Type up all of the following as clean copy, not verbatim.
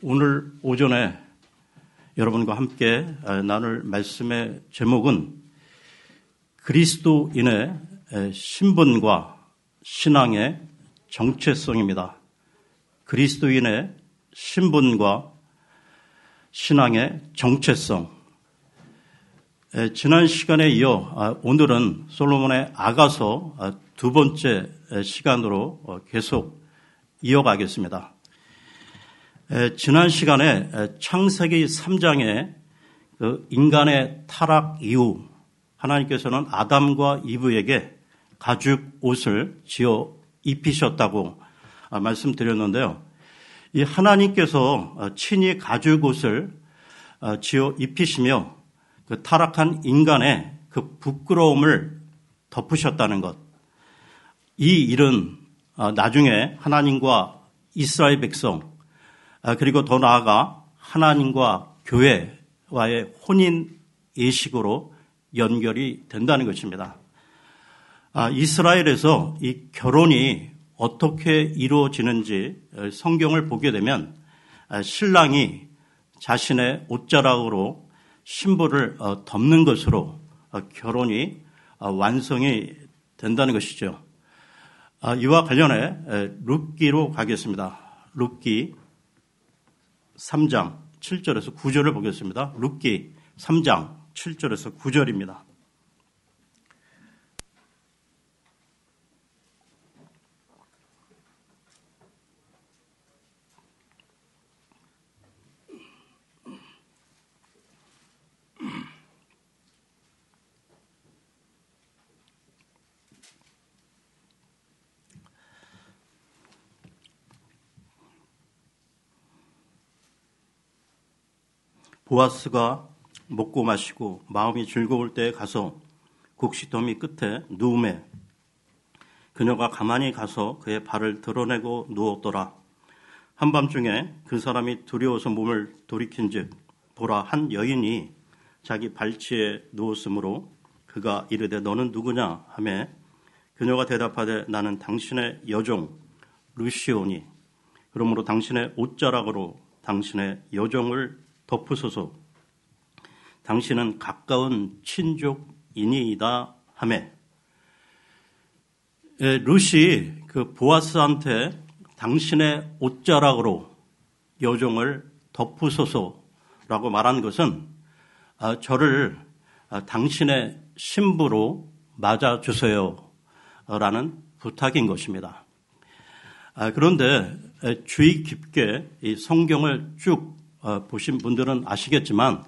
오늘 오전에 여러분과 함께 나눌 말씀의 제목은 그리스도인의 신분과 신앙의 정체성입니다. 그리스도인의 신분과 신앙의 정체성. 지난 시간에 이어 오늘은 솔로몬의 아가서 두 번째 시간으로 계속 이어가겠습니다. 지난 시간에 창세기 3장에 인간의 타락 이후 하나님께서는 아담과 이브에게 가죽 옷을 지어 입히셨다고 말씀드렸는데요. 이 하나님께서 친히 가죽 옷을 지어 입히시며 그 타락한 인간의 그 부끄러움을 덮으셨다는 것. 이 일은 나중에 하나님과 이스라엘 백성 그리고 더 나아가 하나님과 교회와의 혼인 예식으로 연결이 된다는 것입니다. 이스라엘에서 이 결혼이 어떻게 이루어지는지 성경을 보게 되면 신랑이 자신의 옷자락으로 신부를 덮는 것으로 결혼이 완성이 된다는 것이죠. 이와 관련해 룻기로 가겠습니다. 룻기 3장 7절에서 9절을 보겠습니다. 룻기 3장 7절에서 9절입니다. 보아스가 먹고 마시고 마음이 즐거울 때에 가서 곡식더미 끝에 누우매 그녀가 가만히 가서 그의 발을 드러내고 누웠더라. 한밤중에 그 사람이 두려워서 몸을 돌이킨즉 보라 한 여인이 자기 발치에 누웠으므로 그가 이르되 너는 누구냐 하매 그녀가 대답하되 나는 당신의 여종 루시오니 그러므로 당신의 옷자락으로 당신의 여종을 덮으소서. 당신은 가까운 친족이니이다 하매 룻이 그 보아스한테 당신의 옷자락으로 여종을 덮으소서라고 말한 것은 저를 당신의 신부로 맞아주세요 라는 부탁인 것입니다. 그런데 주의 깊게 이 성경을 쭉 보신 분들은 아시겠지만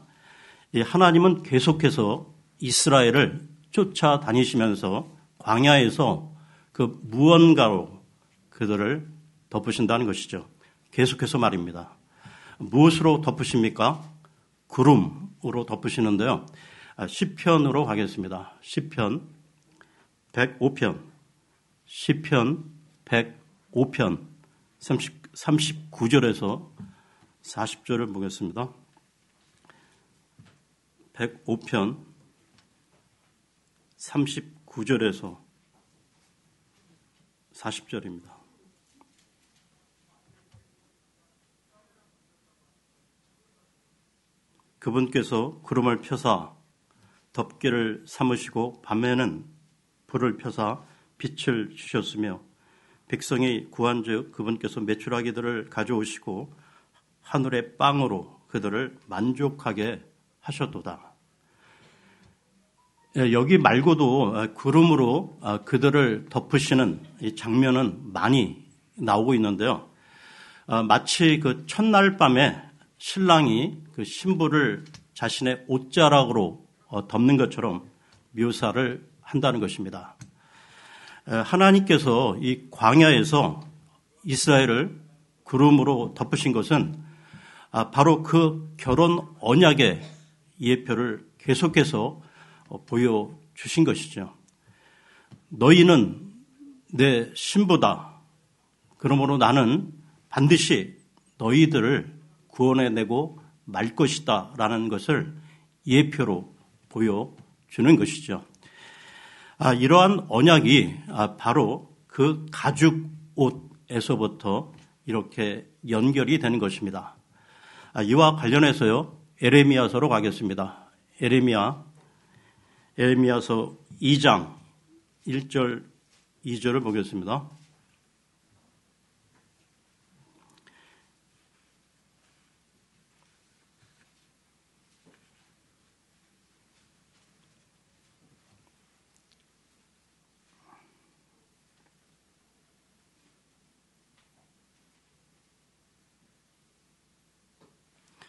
하나님은 계속해서 이스라엘을 쫓아다니시면서 광야에서 그 무언가로 그들을 덮으신다는 것이죠. 계속해서 말입니다. 무엇으로 덮으십니까? 구름으로 덮으시는데요. 시편으로 가겠습니다. 시편 105편 105편 39절에서 40절을 보겠습니다. 105편 39절에서 40절입니다. 그분께서 구름을 펴사 덮개를 삼으시고 밤에는 불을 펴사 빛을 주셨으며 백성이 구한즉 그분께서 메추라기들을 가져오시고 하늘의 빵으로 그들을 만족하게 하셨도다. 여기 말고도 구름으로 그들을 덮으시는 이 장면은 많이 나오고 있는데요. 마치 그 첫날 밤에 신랑이 그 신부를 자신의 옷자락으로 덮는 것처럼 묘사를 한다는 것입니다. 하나님께서 이 광야에서 이스라엘을 구름으로 덮으신 것은 바로 그 결혼 언약의 예표를 계속해서 보여주신 것이죠. 너희는 내 신부다. 그러므로 나는 반드시 너희들을 구원해내고 말 것이다 라는 것을 예표로 보여주는 것이죠. 이러한 언약이 바로 그 가죽 옷에서부터 이렇게 연결이 되는 것입니다. 이와 관련해서요, 에레미야서로 가겠습니다. 에레미야서 2장 1절 2절을 보겠습니다.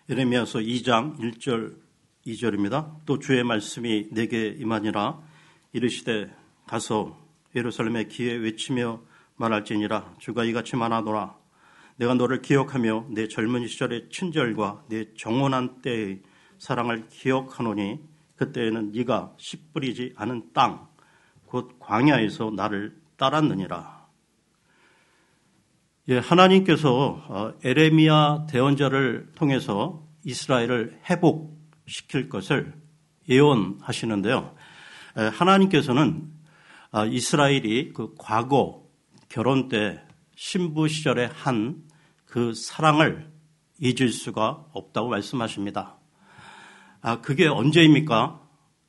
에레미야서 2장 1절 2절입니다. 또 주의 말씀이 내게 임하니라. 이르시되 가서 예루살렘에 기에 외치며 말할지니라. 주가 이같이 말하노라. 내가 너를 기억하며 내 젊은 시절의 친절과 내 정원한 때의 사랑을 기억하노니 그때에는 네가 씨 뿌리지 않은 땅 곧 광야에서 나를 따랐느니라. 하나님께서 에레미야 대언자를 통해서 이스라엘을 회복시킬 것을 예언하시는데요. 하나님께서는 이스라엘이 그 과거 결혼 때 신부 시절에 한 그 사랑을 잊을 수가 없다고 말씀하십니다. 그게 언제입니까?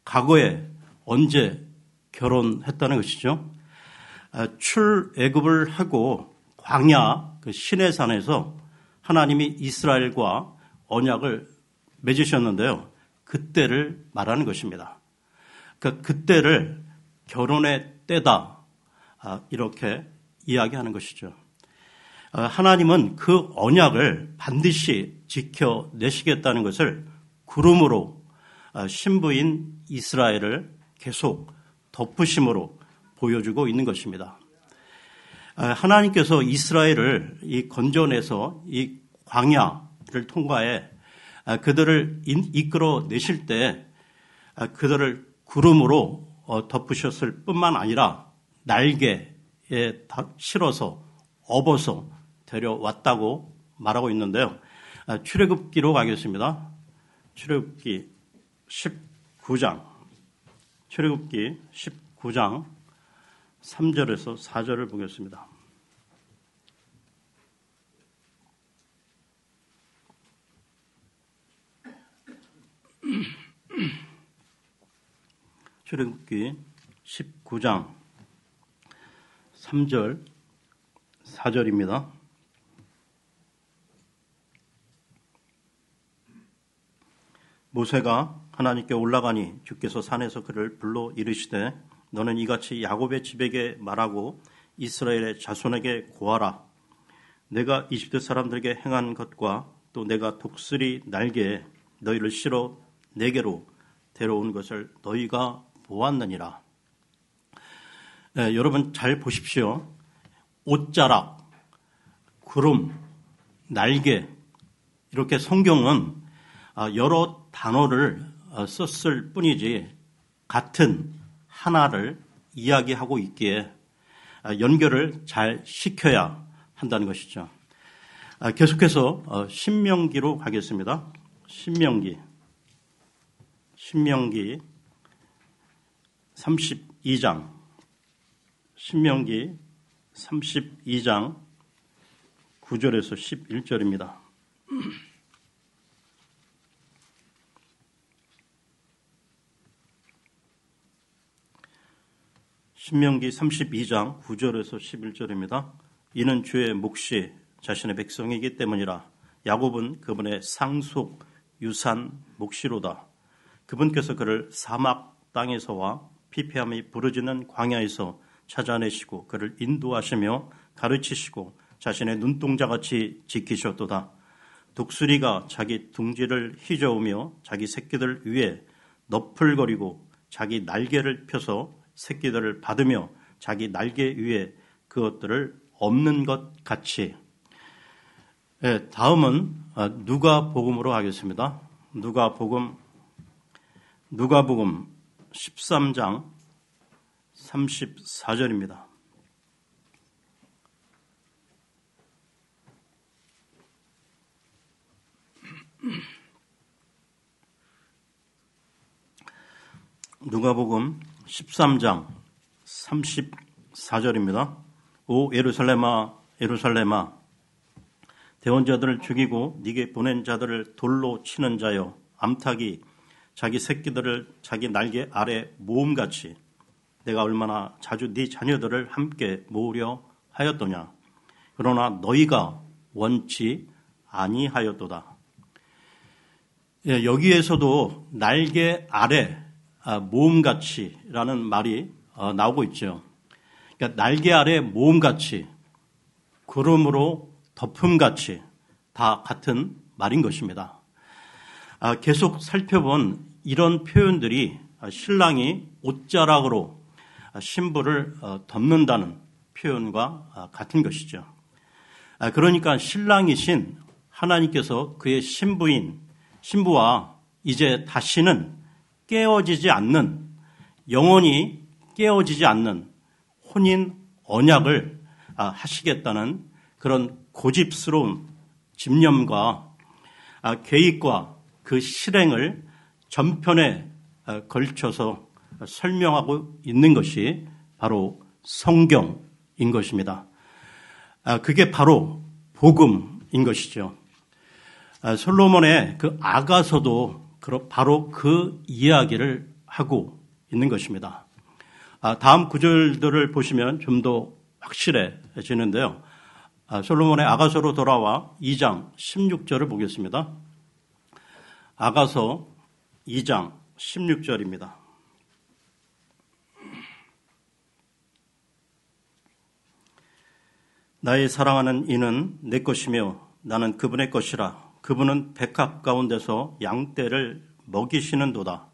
과거에 언제 결혼했다는 것이죠. 출애굽을 하고 광야 그 시내산에서 하나님이 이스라엘과 언약을 맺으셨는데요. 그때를 말하는 것입니다. 그때를 결혼의 때다 이렇게 이야기하는 것이죠. 하나님은 그 언약을 반드시 지켜내시겠다는 것을 구름으로 신부인 이스라엘을 계속 덮으심으로 보여주고 있는 것입니다. 하나님께서 이스라엘을 건져내서 이 광야를 통과해 그들을 이끌어 내실 때 그들을 구름으로 덮으셨을 뿐만 아니라 날개에 실어서 업어서 데려왔다고 말하고 있는데요. 출애굽기로 가겠습니다. 출애굽기 19장 3절에서 4절을 보겠습니다. 출애굽기 19장 3절 4절입니다. 모세가 하나님께 올라가니 주께서 산에서 그를 불러 이르시되 너는 이같이 야곱의 집에게 말하고 이스라엘의 자손에게 고하라. 내가 이집트 사람들에게 행한 것과 또 내가 독수리 날개에 너희를 실어 내게로 데려온 것을 너희가 보았느니라. 네, 여러분 잘 보십시오. 옷자락, 구름, 날개 이렇게 성경은 여러 단어를 썼을 뿐이지 같은 하나를 이야기하고 있기에 연결을 잘 시켜야 한다는 것이죠. 계속해서 신명기로 가겠습니다. 신명기 32장 신명기 32장 9절에서 11절입니다. 신명기 32장 9절에서 11절입니다. 이는 주의 몫이 자신의 백성이기 때문이라. 야곱은 그분의 상속 유산 몫이로다. 그분께서 그를 사막 땅에서와 피폐함이 부르짖는 광야에서 찾아내시고 그를 인도하시며 가르치시고 자신의 눈동자같이 지키셨도다. 독수리가 자기 둥지를 휘저으며 자기 새끼들 위에 너풀거리고 자기 날개를 펴서 새끼들을 받으며 자기 날개 위에 그것들을 엎는 것 같이. 네, 다음은 누가복음으로 하겠습니다. 누가복음 13장 34절입니다. 누가복음 13장 34절입니다. 오 예루살렘아 예루살렘아 대원자들을 죽이고 네게 보낸 자들을 돌로 치는 자여, 암탉이 자기 새끼들을 자기 날개 아래 모음같이 내가 얼마나 자주 네 자녀들을 함께 모으려 하였더냐. 그러나 너희가 원치 아니하였도다. 예, 여기에서도 날개 아래 모음같이라는 말이 나오고 있죠. 그러니까 날개 아래 모음같이, 구름으로 덮음같이 다 같은 말인 것입니다. 계속 살펴본 이런 표현들이 신랑이 옷자락으로 신부를 덮는다는 표현과 같은 것이죠. 그러니까 신랑이신 하나님께서 그의 신부와 이제 다시는 깨어지지 않는, 영원히 깨어지지 않는 혼인 언약을 하시겠다는 그런 고집스러운 집념과 계획과 그 실행을 전편에 걸쳐서 설명하고 있는 것이 바로 성경인 것입니다. 그게 바로 복음인 것이죠. 솔로몬의 그 아가서도 바로 그 이야기를 하고 있는 것입니다. 다음 구절들을 보시면 좀 더 확실해지는데요. 솔로몬의 아가서로 돌아와 2장 16절을 보겠습니다. 아가서 2장 16절입니다. 나의 사랑하는 이는 내 것이며 나는 그분의 것이라. 그분은 백합 가운데서 양떼를 먹이시는도다.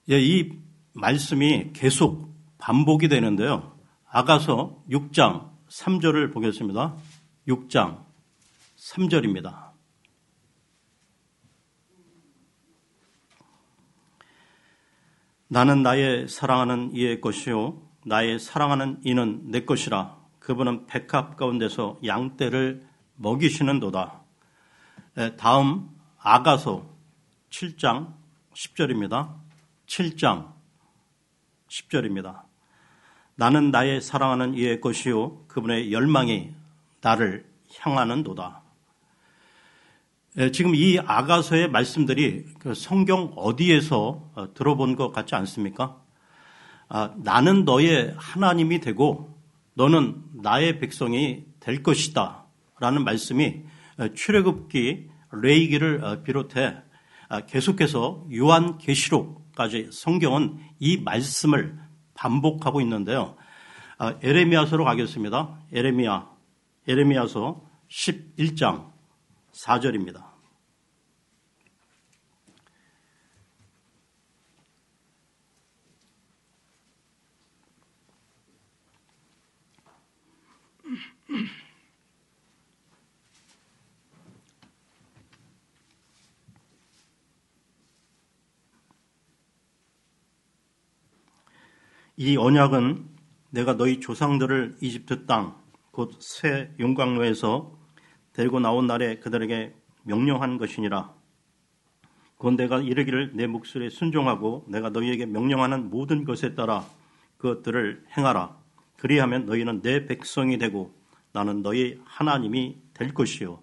이 말씀이 계속 반복이 되는데요. 아가서 6장 3절을 보겠습니다. 6장 3절입니다. 나는 나의 사랑하는 이의 것이요 나의 사랑하는 이는 내 것이라. 그분은 백합 가운데서 양떼를 먹이시는도다. 다음 아가서 7장 10절입니다. 7장 10절입니다. 나는 나의 사랑하는 이의 것이요 그분의 열망이 나를 향하는도다. 지금 이 아가서의 말씀들이 성경 어디에서 들어본 것 같지 않습니까? 나는 너의 하나님이 되고 너는 나의 백성이 될 것이다 라는 말씀이 출애굽기, 레위기를 비롯해 계속해서 요한계시록까지 성경은 이 말씀을 반복하고 있는데요. 에레미야서로 가겠습니다. 에레미야서 11장 4절입니다. 이 언약은 내가 너희 조상들을 이집트 땅 곧 새 용광로에서 데리고 나온 날에 그들에게 명령한 것이니라. 곧 내가 이르기를 내 목소리에 순종하고 내가 너희에게 명령하는 모든 것에 따라 그것들을 행하라. 그리하면 너희는 내 백성이 되고 나는 너희 하나님이 될 것이요.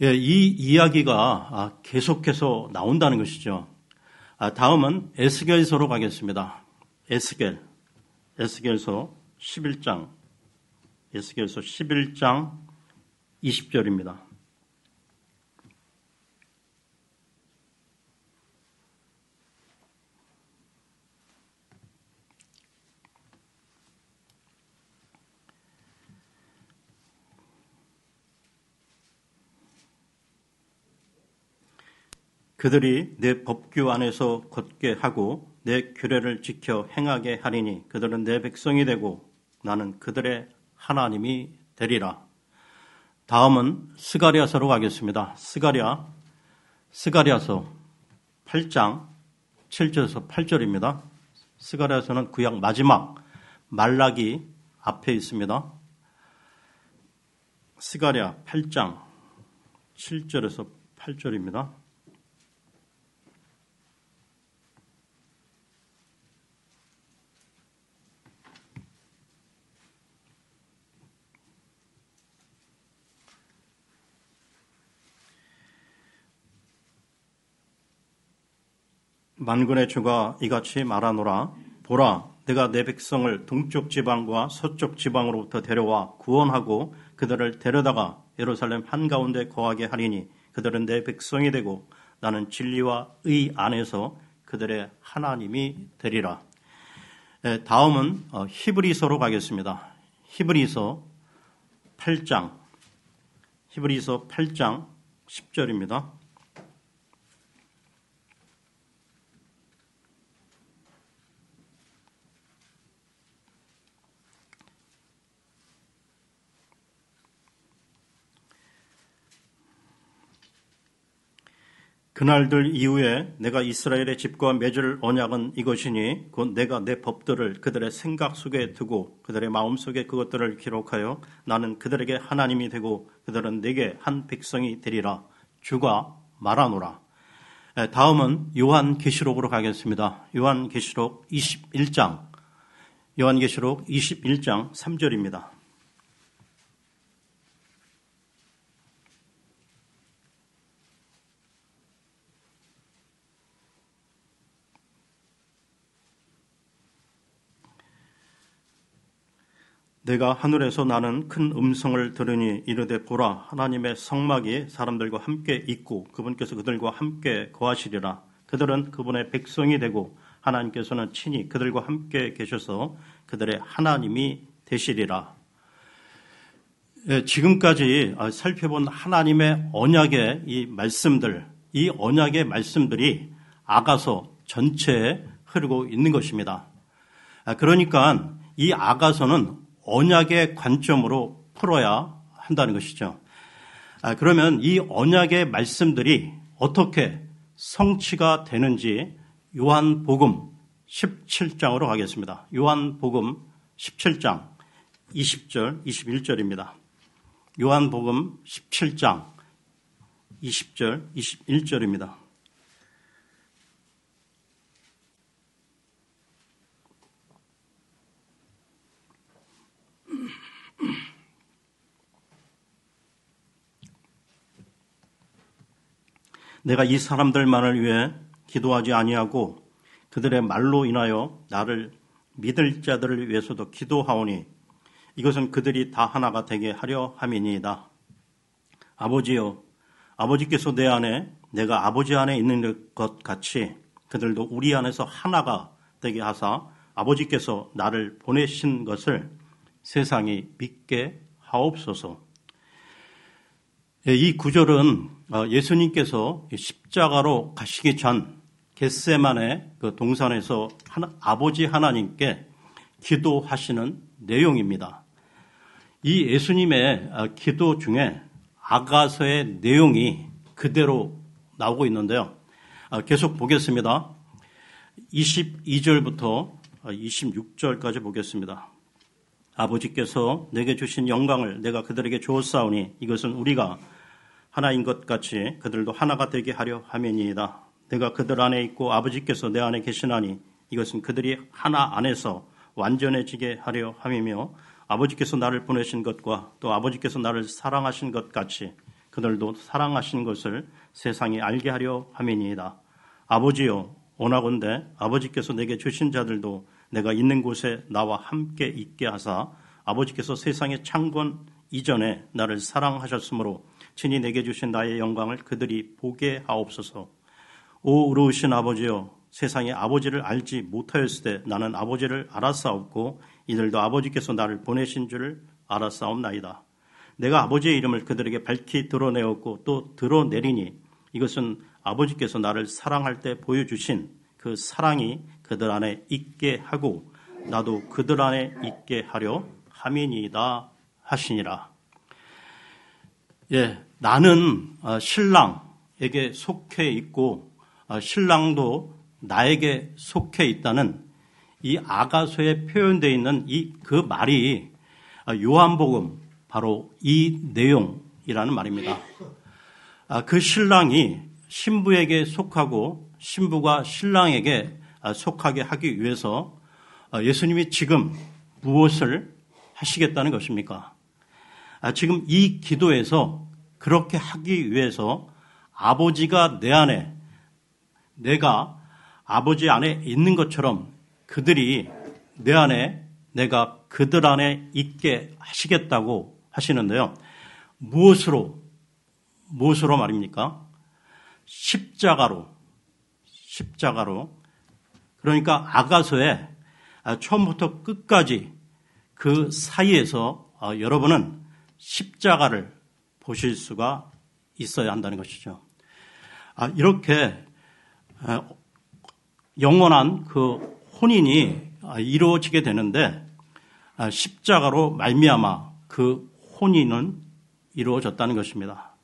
이 이야기가 계속해서 나온다는 것이죠. 다음은 에스겔서로 가겠습니다. 에스겔서 11장 20절입니다. 그들이 내 법규 안에서 걷게 하고 내 규례를 지켜 행하게 하리니 그들은 내 백성이 되고 나는 그들의 하나님이 되리라. 다음은 스가랴서로 가겠습니다. 스가랴서 8장 7절에서 8절입니다. 스가랴서는 구약 마지막 말라기 앞에 있습니다. 스가랴 8장 7절에서 8절입니다. 만군의 주가 이같이 말하노라. 보라, 내가 내 백성을 동쪽 지방과 서쪽 지방으로부터 데려와 구원하고 그들을 데려다가 예루살렘 한가운데 거하게 하리니 그들은 내 백성이 되고 나는 진리와 의 안에서 그들의 하나님이 되리라. 다음은 히브리서로 가겠습니다. 히브리서 8장 10절입니다. 그날들 이후에 내가 이스라엘의 집과 맺을 언약은 이것이니 곧 내가 내 법들을 그들의 생각 속에 두고 그들의 마음 속에 그것들을 기록하여 나는 그들에게 하나님이 되고 그들은 내게 한 백성이 되리라. 주가 말하노라. 다음은 요한계시록으로 가겠습니다. 요한계시록 21장 3절입니다. 내가 하늘에서 나는 큰 음성을 들으니 이르되 보라, 하나님의 성막이 사람들과 함께 있고 그분께서 그들과 함께 거하시리라. 그들은 그분의 백성이 되고 하나님께서는 친히 그들과 함께 계셔서 그들의 하나님이 되시리라. 지금까지 살펴본 하나님의 언약의 이 언약의 말씀들이 아가서 전체에 흐르고 있는 것입니다. 그러니까 이 아가서는 언약의 관점으로 풀어야 한다는 것이죠. 그러면 이 언약의 말씀들이 어떻게 성취가 되는지 요한복음 17장으로 가겠습니다. 요한복음 17장 20절, 21절입니다. 요한복음 17장 20절, 21절입니다. 내가 이 사람들만을 위해 기도하지 아니하고 그들의 말로 인하여 나를 믿을 자들을 위해서도 기도하오니 이것은 그들이 다 하나가 되게 하려 함이니이다. 아버지여, 아버지께서 내 안에 내가 아버지 안에 있는 것 같이 그들도 우리 안에서 하나가 되게 하사 아버지께서 나를 보내신 것을 세상이 믿게 하옵소서. 이 구절은 예수님께서 십자가로 가시기 전 겟세마네 그 동산에서 아버지 하나님께 기도하시는 내용입니다. 이 예수님의 기도 중에 아가서의 내용이 그대로 나오고 있는데요. 계속 보겠습니다. 22절부터 26절까지 보겠습니다. 아버지께서 내게 주신 영광을 내가 그들에게 주었사오니 이것은 우리가 하나인 것 같이 그들도 하나가 되게 하려 함이니이다. 내가 그들 안에 있고 아버지께서 내 안에 계시나니 이것은 그들이 하나 안에서 완전해지게 하려 함이며 아버지께서 나를 보내신 것과 또 아버지께서 나를 사랑하신 것 같이 그들도 사랑하신 것을 세상이 알게 하려 함이니이다. 아버지여, 원하건대 아버지께서 내게 주신 자들도 내가 있는 곳에 나와 함께 있게 하사 아버지께서 세상의 창건 이전에 나를 사랑하셨으므로 친히 내게 주신 나의 영광을 그들이 보게 하옵소서. 오 의로우신 아버지여, 세상에 아버지를 알지 못하였을 때 나는 아버지를 알았사옵고 이들도 아버지께서 나를 보내신 줄을 알았사옵나이다. 내가 아버지의 이름을 그들에게 밝히 드러내었고 또 드러내리니 이것은 아버지께서 나를 사랑할 때 보여주신 그 사랑이 그들 안에 있게 하고 나도 그들 안에 있게 하려 함이니이다 하시니라. 나는 신랑에게 속해 있고 신랑도 나에게 속해 있다는 이 아가서에 표현되어 있는 그 말이 요한복음 바로 이 내용이라는 말입니다. 그 신랑이 신부에게 속하고 신부가 신랑에게 속하게 하기 위해서 예수님이 지금 무엇을 하시겠다는 것입니까? 지금 이 기도에서 그렇게 하기 위해서 아버지가 내 안에, 내가 아버지 안에 있는 것처럼 그들이 내 안에, 내가 그들 안에 있게 하시겠다고 하시는데요. 무엇으로 말입니까? 십자가로. 그러니까 아가서에 처음부터 끝까지 그 사이에서 여러분은 십자가를 보실 수가 있어야 한다는 것이죠. 이렇게 영원한 그 혼인이 이루어지게 되는데 십자가로 말미암아 그 혼인은 이루어졌다는 것입니다.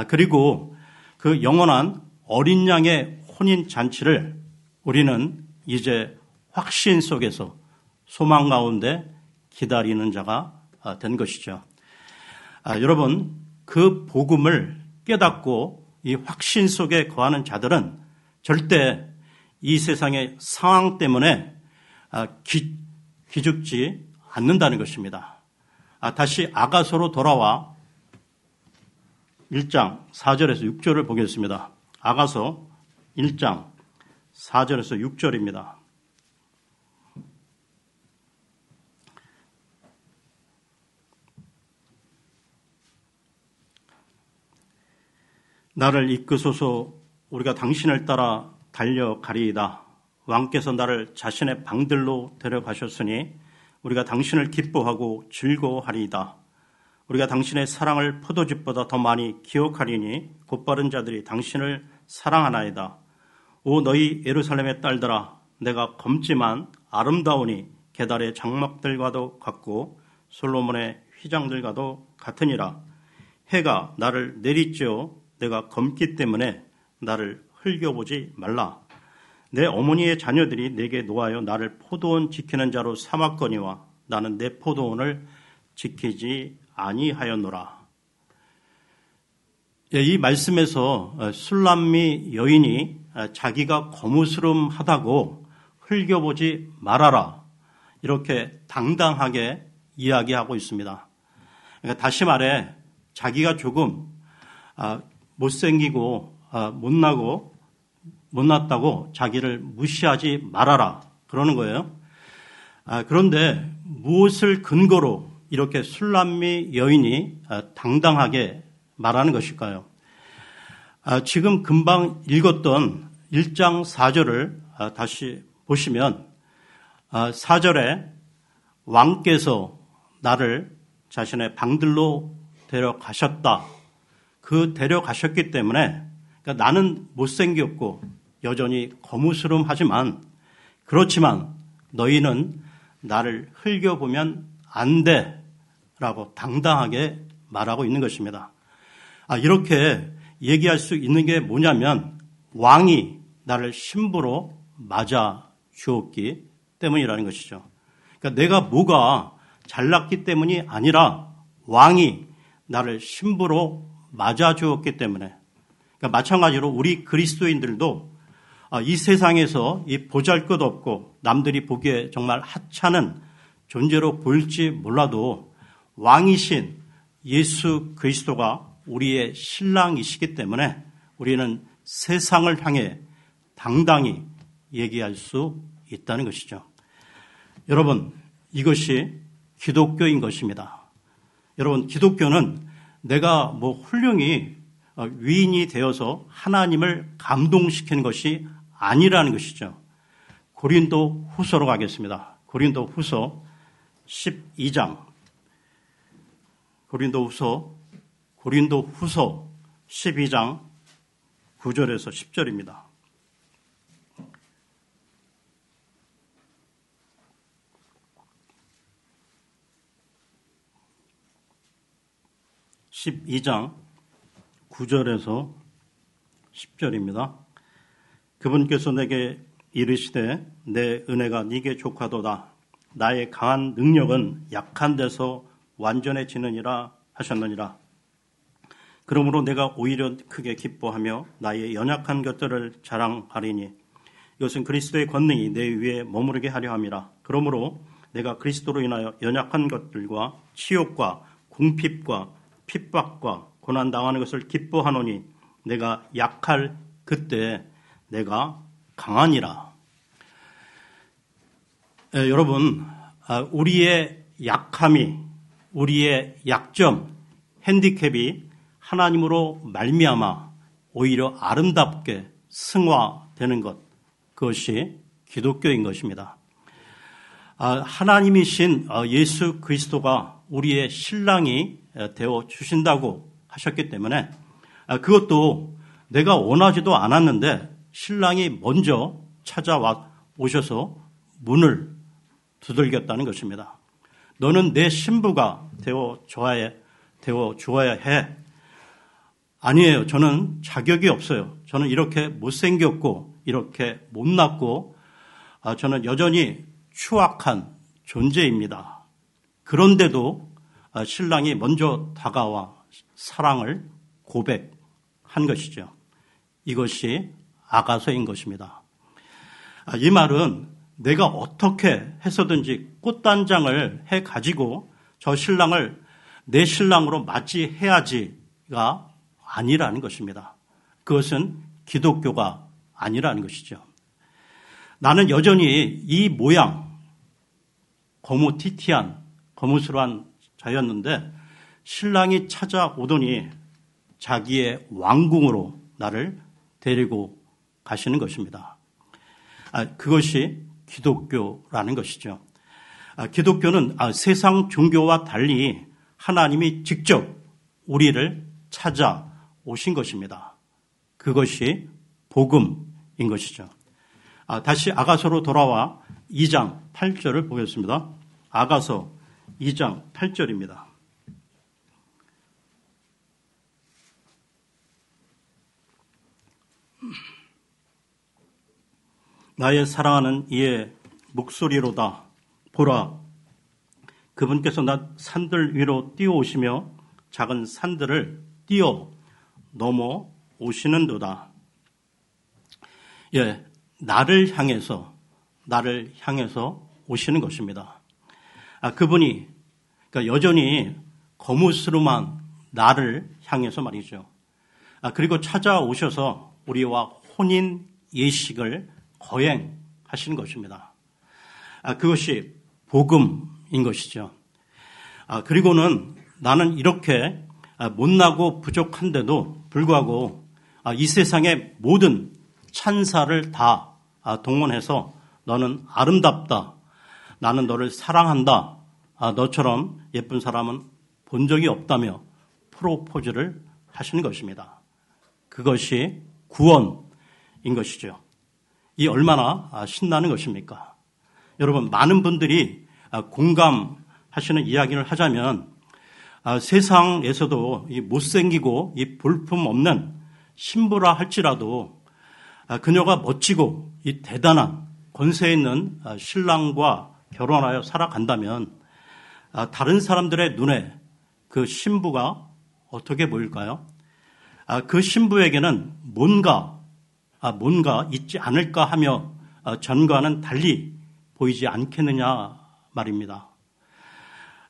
그리고 그 영원한 어린 양의 혼인 잔치를 우리는 이제 확신 속에서 소망 가운데 기다리는 자가 된 것이죠. 여러분, 그 복음을 깨닫고 이 확신 속에 거하는 자들은 절대 이 세상의 상황 때문에 기죽지 않는다는 것입니다. 다시 아가서로 돌아와 1장 4절에서 6절을 보겠습니다. 아가서 1장 4절에서 6절입니다. 나를 이끄소서. 우리가 당신을 따라 달려가리이다. 왕께서 나를 자신의 방들로 데려가셨으니 우리가 당신을 기뻐하고 즐거워하리이다. 우리가 당신의 사랑을 포도즙보다 더 많이 기억하리니 곧바른 자들이 당신을 사랑하나이다. 오 너희 예루살렘의 딸들아, 내가 검지만 아름다우니 게달의 장막들과도 같고 솔로몬의 휘장들과도 같으니라. 해가 나를 내리쬐어 내가 검기 때문에 나를 흘겨보지 말라. 내 어머니의 자녀들이 내게 놓아여 나를 포도원 지키는 자로 삼았거니와 나는 내 포도원을 지키지 아니하였노라. 이 말씀에서 술람미 여인이 자기가 거무스름하다고 흘겨보지 말아라, 이렇게 당당하게 이야기하고 있습니다. 그러니까 다시 말해 자기가 조금 못생기고 못났다고 자기를 무시하지 말아라 그러는 거예요. 그런데 무엇을 근거로 이렇게 술람미 여인이 당당하게 말하는 것일까요? 지금 금방 읽었던 1장 4절을 다시 보시면 4절에 왕께서 나를 자신의 방들로 데려가셨다. 그 데려가셨기 때문에 그러니까 나는 못생겼고 여전히 거무스름하지만 그렇지만 너희는 나를 흘겨보면 안 돼 라고 당당하게 말하고 있는 것입니다. 이렇게 얘기할 수 있는 게 뭐냐면 왕이 나를 신부로 맞아 주었기 때문이라는 것이죠. 그러니까 내가 뭐가 잘났기 때문이 아니라 왕이 나를 신부로 맞아 주었기 때문에, 그러니까 마찬가지로 우리 그리스도인들도 이 세상에서 이 보잘것없고 남들이 보기에 정말 하찮은 존재로 보일지 몰라도 왕이신 예수 그리스도가 우리의 신랑이시기 때문에 우리는 세상을 향해 당당히 얘기할 수 있다는 것이죠. 여러분, 이것이 기독교인 것입니다. 여러분, 기독교는 내가 훌륭히 위인이 되어서 하나님을 감동시키는 것이 아니라는 것이죠. 고린도 후서로 가겠습니다. 고린도 후서 12장. 고린도 후서 12장 9절에서 10절입니다. (12장) 9절에서 10절입니다. 그분께서 내게 이르시되 내 은혜가 네게 족하도다. 나의 강한 능력은 약한 데서 완전해지느니라 하셨느니라. 그러므로 내가 오히려 크게 기뻐하며 나의 연약한 것들을 자랑하리니 이것은 그리스도의 권능이 내 위에 머무르게 하려 함이라. 그러므로 내가 그리스도로 인하여 연약한 것들과 치욕과 궁핍과 핍박과 고난 당하는 것을 기뻐하노니 내가 약할 그때 내가 강하니라. 여러분, 우리의 약함이, 우리의 약점, 핸디캡이 하나님으로 말미암아 오히려 아름답게 승화되는 것, 그것이 기독교인 것입니다. 하나님이신 예수 그리스도가 우리의 신랑이 되어 주신다고 하셨기 때문에 그것도 내가 원하지도 않았는데 신랑이 먼저 찾아와 오셔서 문을 두들겼다는 것입니다. 너는 내 신부가 되어 주어야 해. 아니에요. 저는 자격이 없어요. 저는 이렇게 못생겼고 이렇게 못났고 저는 여전히 추악한 존재입니다. 그런데도 신랑이 먼저 다가와 사랑을 고백한 것이죠. 이것이 아가서인 것입니다. 이 말은 내가 어떻게 해서든지 꽃단장을 해가지고 저 신랑을 내 신랑으로 맞이해야지가 아니라는 것입니다. 그것은 기독교가 아니라는 것이죠. 나는 여전히 이 모양, 거무튀튀한, 거무스러운 자였는데 신랑이 찾아오더니 자기의 왕궁으로 나를 데리고 가시는 것입니다. 그것이 기독교라는 것이죠. 기독교는 세상 종교와 달리 하나님이 직접 우리를 찾아오신 것입니다. 그것이 복음인 것이죠. 다시 아가서로 돌아와 2장 8절을 보겠습니다. 아가서 2장 8절입니다. 나의 사랑하는 이의 목소리로다. 보라, 그분께서 나 산들 위로 뛰어오시며 작은 산들을 뛰어 넘어 오시는도다. 예, 나를 향해서 오시는 것입니다. 그분이 그러니까 여전히 거무스름한 나를 향해서 말이죠. 그리고 찾아오셔서 우리와 혼인 예식을 거행하시는 것입니다. 그것이 복음인 것이죠. 그리고는 나는 이렇게 못나고 부족한데도 불구하고 이 세상의 모든 찬사를 다 동원해서 너는 아름답다. 나는 너를 사랑한다. 너처럼 예쁜 사람은 본 적이 없다며 프로포즈를 하시는 것입니다. 그것이 구원인 것이죠. 이 얼마나 신나는 것입니까? 여러분, 많은 분들이 공감하시는 이야기를 하자면 세상에서도 이 못생기고 이 볼품없는 신부라 할지라도 그녀가 멋지고 이 대단한 권세 있는 신랑과 결혼하여 살아간다면 다른 사람들의 눈에 그 신부가 어떻게 보일까요? 그 신부에게는 뭔가 있지 않을까 하며 전과는 달리 보이지 않겠느냐 말입니다.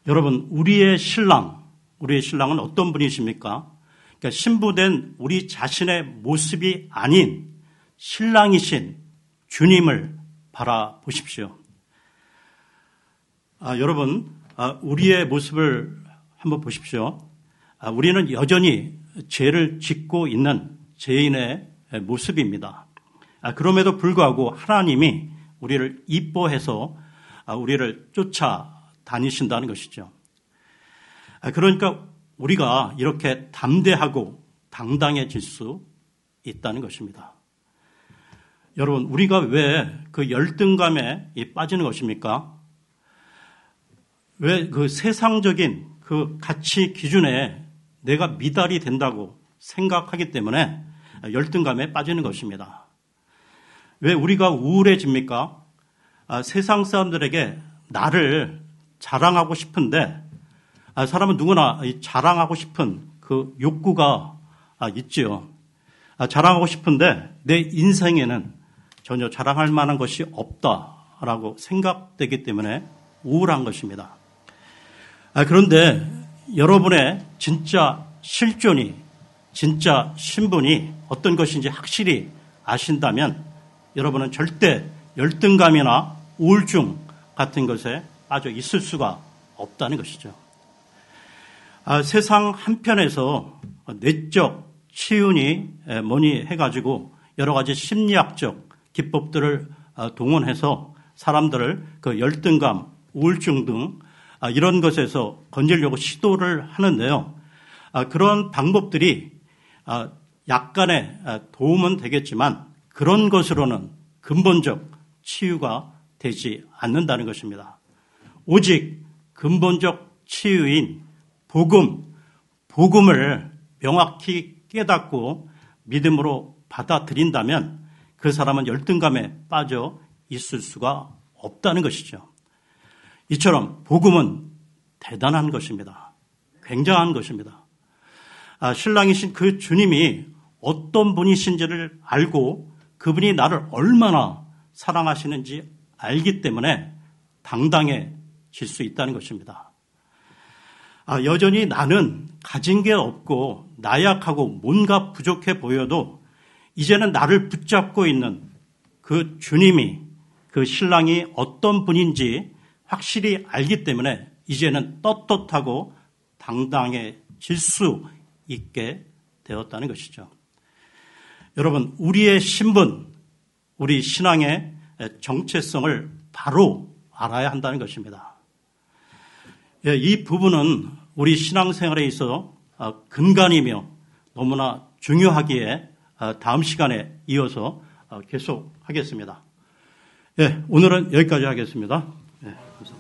여러분, 우리의 신랑은 어떤 분이십니까? 그러니까 신부된 우리 자신의 모습이 아닌 신랑이신 주님을 바라보십시오. 여러분, 우리의 모습을 한번 보십시오. 우리는 여전히 죄를 짓고 있는 죄인의 모습입니다. 그럼에도 하나님이 우리를 이뻐해서 우리를 쫓아다니신다는 것이죠. 그러니까 우리가 이렇게 담대하고 당당해질 수 있다는 것입니다. 여러분, 우리가 왜 그 열등감에 빠지는 것입니까? 왜 그 세상적인 그 가치 기준에 내가 미달이 된다고 생각하기 때문에 열등감에 빠지는 것입니다. 왜 우리가 우울해집니까? 세상 사람들에게 나를 자랑하고 싶은데 사람은 누구나 자랑하고 싶은 그 욕구가 있지요. 자랑하고 싶은데 내 인생에는 전혀 자랑할 만한 것이 없다라고 생각되기 때문에 우울한 것입니다. 그런데 여러분의 진짜 실존이, 진짜 신분이 어떤 것인지 확실히 아신다면 여러분은 절대 열등감이나 우울증 같은 것에 빠져 있을 수가 없다는 것이죠. 세상 한편에서 내적 치유니 뭐니 해가지고 여러 가지 심리학적 기법들을 동원해서 사람들을 그 열등감, 우울증 등 이런 것에서 건지려고 시도를 하는데요. 그런 방법들이 약간의 도움은 되겠지만 그런 것으로는 근본적 치유가 되지 않는다는 것입니다. 오직 근본적 치유인 복음을 명확히 깨닫고 믿음으로 받아들인다면 그 사람은 열등감에 빠져 있을 수가 없다는 것이죠. 이처럼 복음은 대단한 것입니다. 굉장한 것입니다. 신랑이신 그 주님이 어떤 분이신지를 알고 그분이 나를 얼마나 사랑하시는지 알기 때문에 당당해질 수 있다는 것입니다. 여전히 나는 가진 게 없고 나약하고 뭔가 부족해 보여도 이제는 나를 붙잡고 있는 그 주님이 그 신랑이 어떤 분인지 확실히 알기 때문에 이제는 떳떳하고 당당해질 수 있게 되었다는 것이죠. 여러분, 우리의 신분, 우리 신앙의 정체성을 바로 알아야 한다는 것입니다. 이 부분은 우리 신앙생활에 있어 근간이며 너무나 중요하기에 다음 시간에 이어서 계속하겠습니다. 오늘은 여기까지 하겠습니다. 감사합니다.